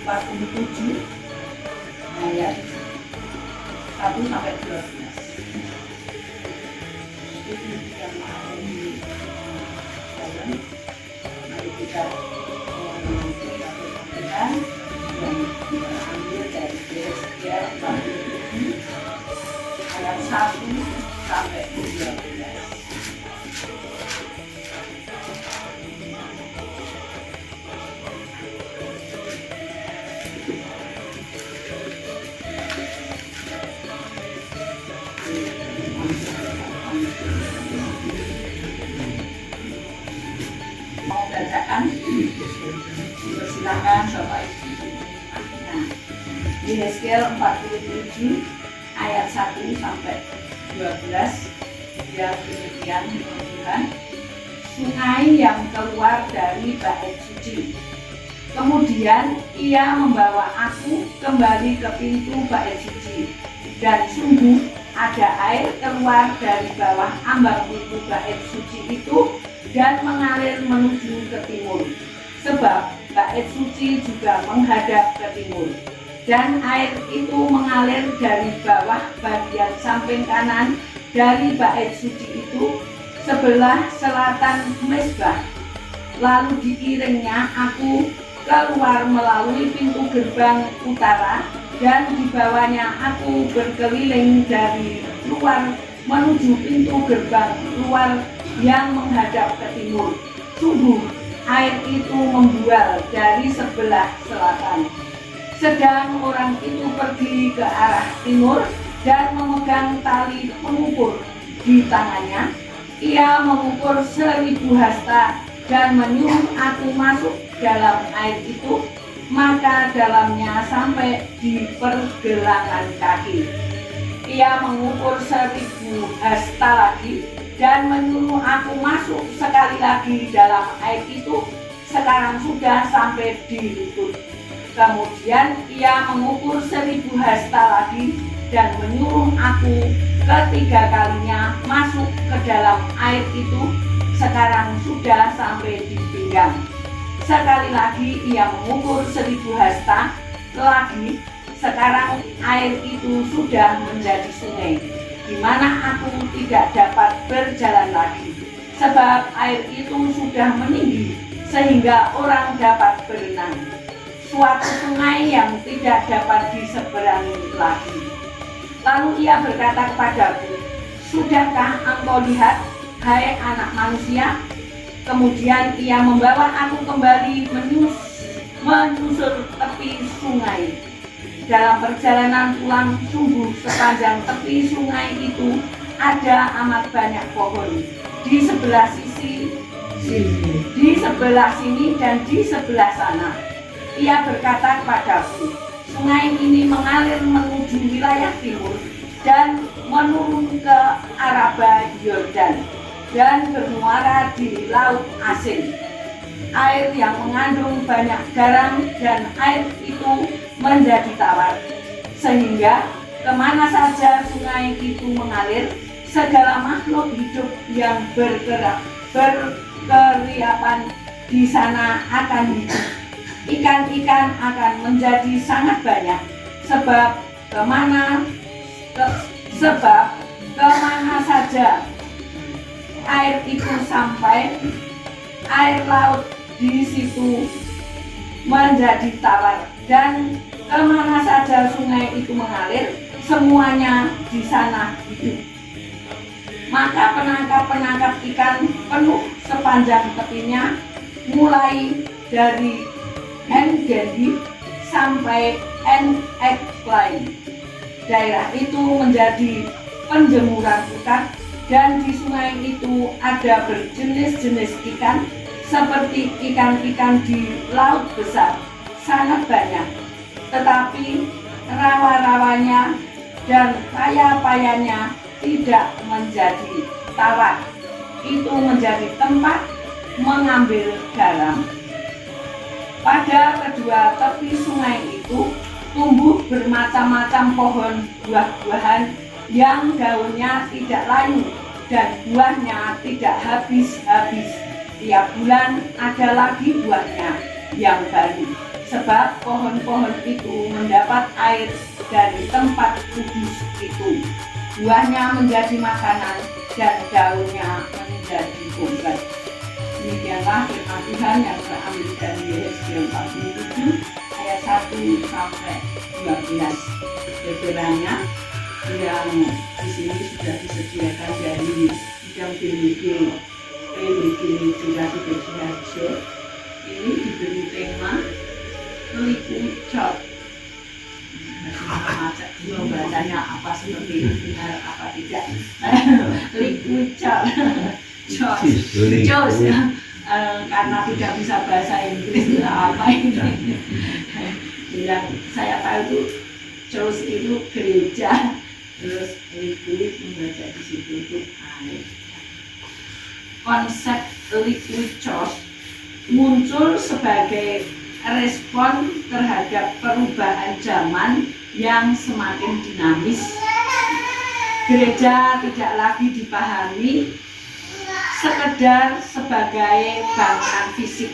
47 ayat 1 sampai 12. Itu yang mau di dalam. Mari kita mengumpulkan yang diambil dari Yesaya 47 ayat 1 sampai 12. Mau bacakan? Persilakan Bapak Ibu. Nah, di Yesaya 47 ayat 1 sampai 12 yang demikian Tuhan, sungai yang keluar dari bait suci. Kemudian ia membawa aku kembali ke pintu bait suci, dan sungguh ada air keluar dari bawah ambang pintu bait suci itu dan mengalir menuju ke timur, sebab bait suci juga menghadap ke timur. Dan air itu mengalir dari bawah bagian samping kanan dari bait suci itu sebelah selatan mezbah. Lalu diiringnya aku keluar melalui pintu gerbang utara, dan dibawanya aku berkeliling dari luar menuju pintu gerbang luar yang menghadap ke timur. Sungguh air itu membual dari sebelah selatan. Sedang orang itu pergi ke arah timur dan memegang tali pengukur di tangannya. Ia mengukur 1000 hasta dan menyuruh aku masuk dalam air itu, maka dalamnya sampai di pergelangan kaki. Ia mengukur 1000 hasta lagi dan menyuruh aku masuk sekali lagi dalam air itu, sekarang sudah sampai di lutut. Kemudian ia mengukur 1000 hasta lagi dan menyuruh aku ketiga kalinya masuk ke dalam air itu, sekarang sudah sampai di pinggang. Sekali lagi ia mengukur 1000 hasta lagi, sekarang air itu sudah menjadi sungai, di mana aku tidak dapat berjalan lagi, sebab air itu sudah meninggi sehingga orang dapat berenang. Suatu sungai yang tidak dapat diseberangi lagi. Lalu ia berkata kepadaku, sudahkah engkau lihat, hai anak manusia? Kemudian ia membawa aku kembali menyusur tepi sungai. Dalam perjalanan pulang, sungguh sepanjang tepi sungai itu ada amat banyak pohon di sebelah sini dan di sebelah sana. Ia berkata kepadaku, sungai ini mengalir menuju wilayah timur dan menurun ke Araba Yordan dan bermuara di Laut Asin. Air yang mengandung banyak garam dan air itu menjadi tawar, sehingga kemana saja sungai itu mengalir, segala makhluk hidup yang berkeriapan di sana akan hidup. Ikan-ikan akan menjadi sangat banyak, sebab kemana saja air itu sampai, air laut di situ menjadi tawar, dan kemana saja sungai itu mengalir, semuanya di sana hidup. Maka penangkap-penangkap ikan penuh sepanjang tepinya, mulai dari En-Gedi sampai En-Eklaim. Daerah itu menjadi penjemuran ikan, dan di sungai itu ada berjenis-jenis ikan, seperti ikan-ikan di laut besar, sangat banyak. Tetapi rawa-rawanya dan paya-payanya tidak menjadi tawar. Itu menjadi tempat mengambil garam. Pada kedua tepi sungai itu tumbuh bermacam-macam pohon buah-buahan yang daunnya tidak layu dan buahnya tidak habis-habis. Tiap bulan ada lagi buahnya yang baru, sebab pohon-pohon itu mendapat air dari tempat kudus itu. Buahnya menjadi makanan dan daunnya menjadi obat. Demikianlah firman Tuhan yang terambil dari Yesaya 47 ayat 1 sampai 12. Beberanya yang di sini sudah disediakan dari bidang PBG Durasi Bersiharjo. Ini diberi tema Liquid. Membacanya apa seperti benar apa tidak. Liquid karena tidak bisa bahasa Inggris apa ini. Yang saya tahu itu church itu gereja, terus liquid membaca di situ itu air. Konsep liquid church muncul sebagai respon terhadap perubahan zaman yang semakin dinamis. Gereja tidak lagi dipahami sekedar sebagai bangunan fisik,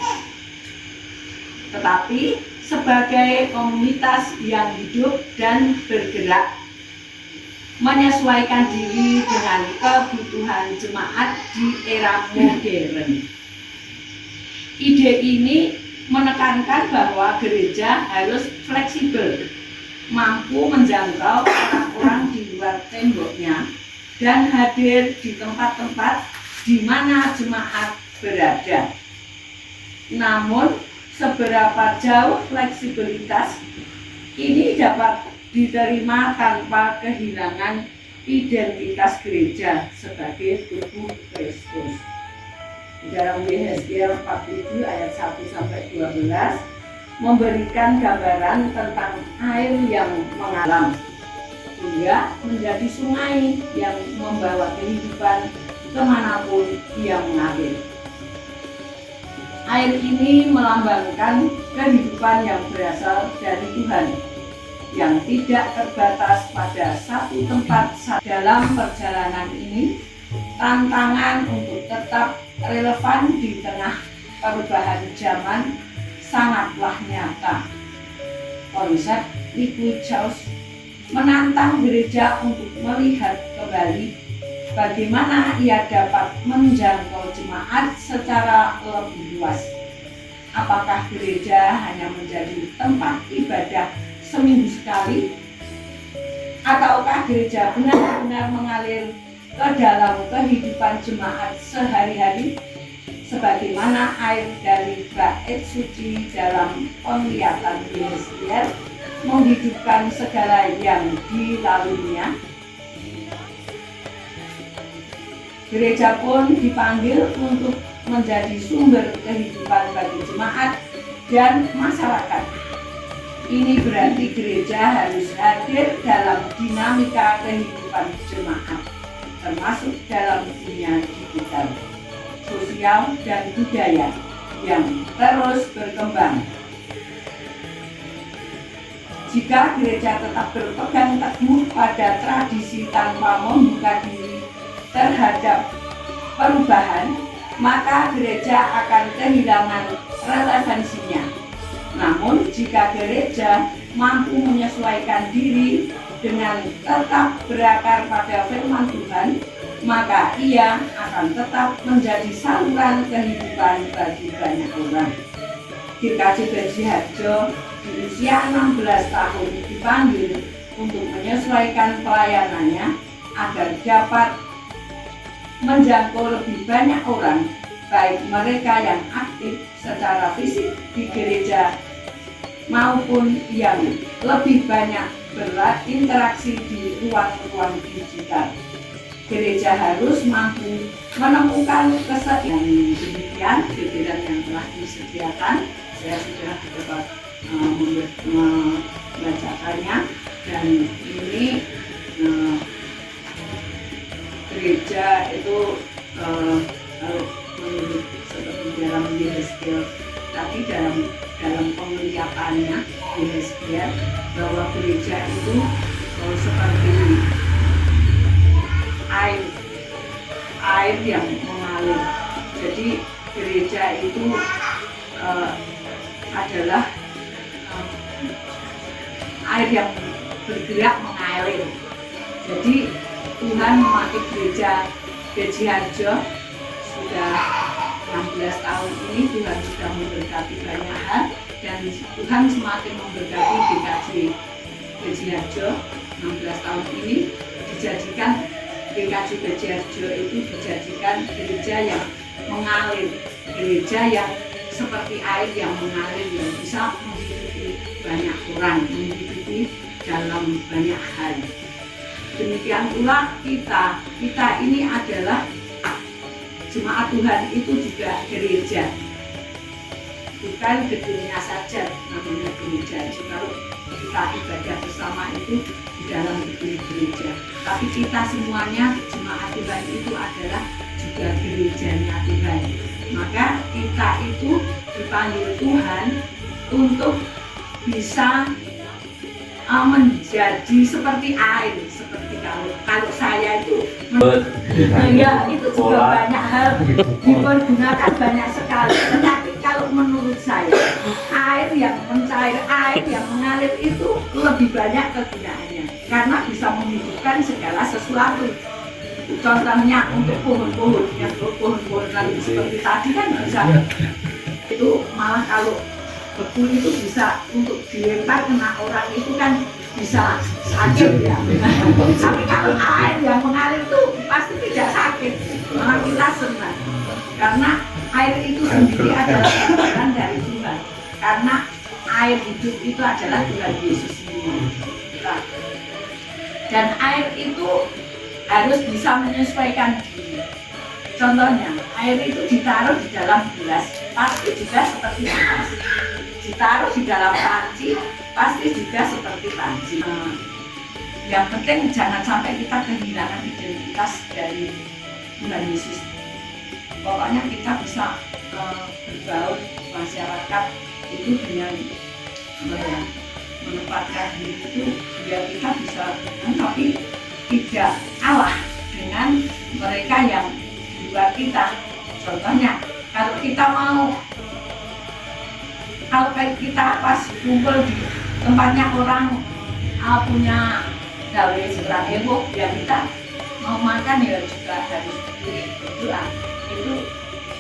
tetapi sebagai komunitas yang hidup dan bergerak, menyesuaikan diri dengan kebutuhan jemaat di era modern. Ide ini menekankan bahwa gereja harus fleksibel, mampu menjangkau orang-orang di luar temboknya, dan hadir di tempat-tempat di mana jemaat berada. Namun, seberapa jauh fleksibilitas ini dapat diterima tanpa kehilangan identitas gereja sebagai tubuh Kristus. Di dalam Yesaya 47 ayat 1 sampai 12 memberikan gambaran tentang air yang mengalir hingga menjadi sungai yang membawa kehidupan kemanapun ia mengalir. Air ini melambangkan kehidupan yang berasal dari Tuhan, yang tidak terbatas pada satu tempat. Dalam perjalanan ini, tantangan untuk tetap relevan di tengah perubahan zaman sangatlah nyata. Konsep liquid church menantang gereja untuk melihat kembali bagaimana ia dapat menjangkau jemaat secara lebih luas. Apakah gereja hanya menjadi tempat ibadah seminggu sekali? Ataukah gereja benar-benar mengalir ke dalam kehidupan jemaat sehari-hari? Sebagaimana air dari bait suci dalam penglihatan Yesaya menghidupkan segala yang dilaluinya. Gereja pun dipanggil untuk menjadi sumber kehidupan bagi jemaat dan masyarakat. Ini berarti gereja harus hadir dalam dinamika kehidupan jemaat, termasuk dalam dunia digital, sosial, dan budaya yang terus berkembang. Jika gereja tetap berpegang teguh pada tradisi tanpa membuka diri terhadap perubahan, maka gereja akan kehilangan relevansinya. Namun, jika gereja mampu menyesuaikan diri dengan tetap berakar pada firman Tuhan, maka ia akan tetap menjadi saluran kehidupan bagi banyak orang. GKJ Bersiharjo di usia 16 tahun dipanggil untuk menyesuaikan pelayanannya agar dapat menjangkau lebih banyak orang, baik mereka yang aktif secara fisik di gereja maupun yang lebih banyak berinteraksi di ruang-ruang digital. Gereja harus mampu menemukan kesediaan. Demikian pikiran yang telah disediakan. Saya sudah dapat membacakannya, dan ini gereja itu kalau menurut seperti dalam Yesaya tadi, dalam penglihatannya Yesaya bahwa gereja itu seperti air yang mengalir. Jadi gereja itu adalah air yang bergerak mengalir. Jadi Tuhan memakai gereja Beji Harjo sudah 16 tahun ini. Tuhan sudah memberkati banyak hal, dan Tuhan semakin memberkati GKJ Beji Harjo 16 tahun ini. Dijadikan GKJ Beji Harjo itu dijadikan gereja yang mengalir, gereja yang seperti air yang mengalir, yang bisa menghidupi banyak orang, menghidupi dalam banyak hal. Demikian pula kita ini adalah jemaat Tuhan, itu juga gereja, bukan gedungnya saja namanya gereja. Kalau kita ibadah bersama itu di dalam gedung gereja, tapi kita semuanya jemaat Tuhan itu adalah juga gerejanya Tuhan. Maka kita itu dipanggil Tuhan untuk bisa menjadi seperti air, seperti kalau saya itu ya itu juga banyak hal dipergunakan banyak sekali, tetapi kalau menurut saya air yang mencair, air yang mengalir itu lebih banyak kegunaannya karena bisa menghidupkan segala sesuatu. Contohnya untuk pohon-pohon, yang pohon-pohon tadi seperti tadi kan bisa itu, malah kalau beku itu bisa untuk dilempar kena orang itu kan bisa sakit ya. Tapi kalau air yang mengalir itu pasti tidak sakit, malah kita senang karena air itu sendiri adalah gambaran dari Tuhan, karena air hidup itu adalah Tuhan Yesus sendiri. Dan air itu harus bisa menyesuaikan diri. Contohnya, air itu ditaruh di dalam gelas, pasti juga seperti gelas. Ditaruh di dalam panci, pasti juga seperti panci. Yang penting jangan sampai kita kehilangan identitas dari Tuhan Yesus. Pokoknya kita bisa berbaur masyarakat itu dengan menempatkan diri itu biar kita bisa, tapi tidak kalah dengan mereka yang di luar kita. Contohnya, kalau kita pas kumpul di tempatnya orang punya gawe seberang heboh, ya kita mau makan ya juga harus berdoa. Itu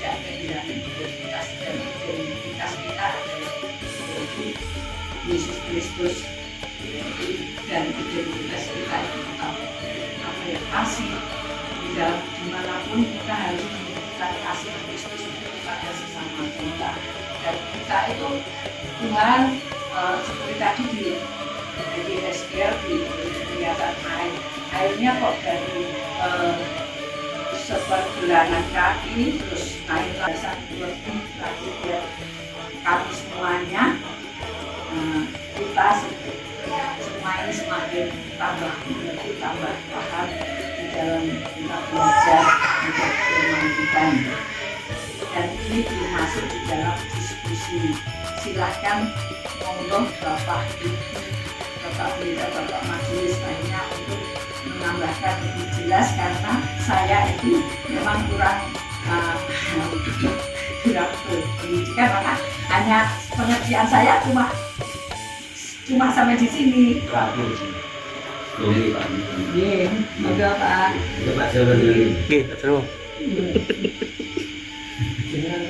tidak kehilangan identitas, dan identitas kita yaitu Yesus Kristus, dan identitas kita itu tetap kasih. Di dalam dimanapun kita harus menunjukkan kasih Kristus kepada sesama kita. Dan kita itu Tuhan seperti tadi di Ezekiel kelihatan airnya kok dari sepergelangan kaki terus naik ke kaki biar kami semuanya kita semua ini semakin tambah paham di dalam kita belajar untuk firman Tuhan. Dan ini belum masuk di dalam diskusi. Silahkan monggo Bapak Ibu, Bapak Pendeta, Bapak Majelis lainnya untuk menambahkan lebih jelas, karena saya itu memang kurang berpendidikan, maka hanya pengertian saya cuma sampai di sini. Iya, monggo Pak. Pak jalan dulu. Oke, terus. Jangan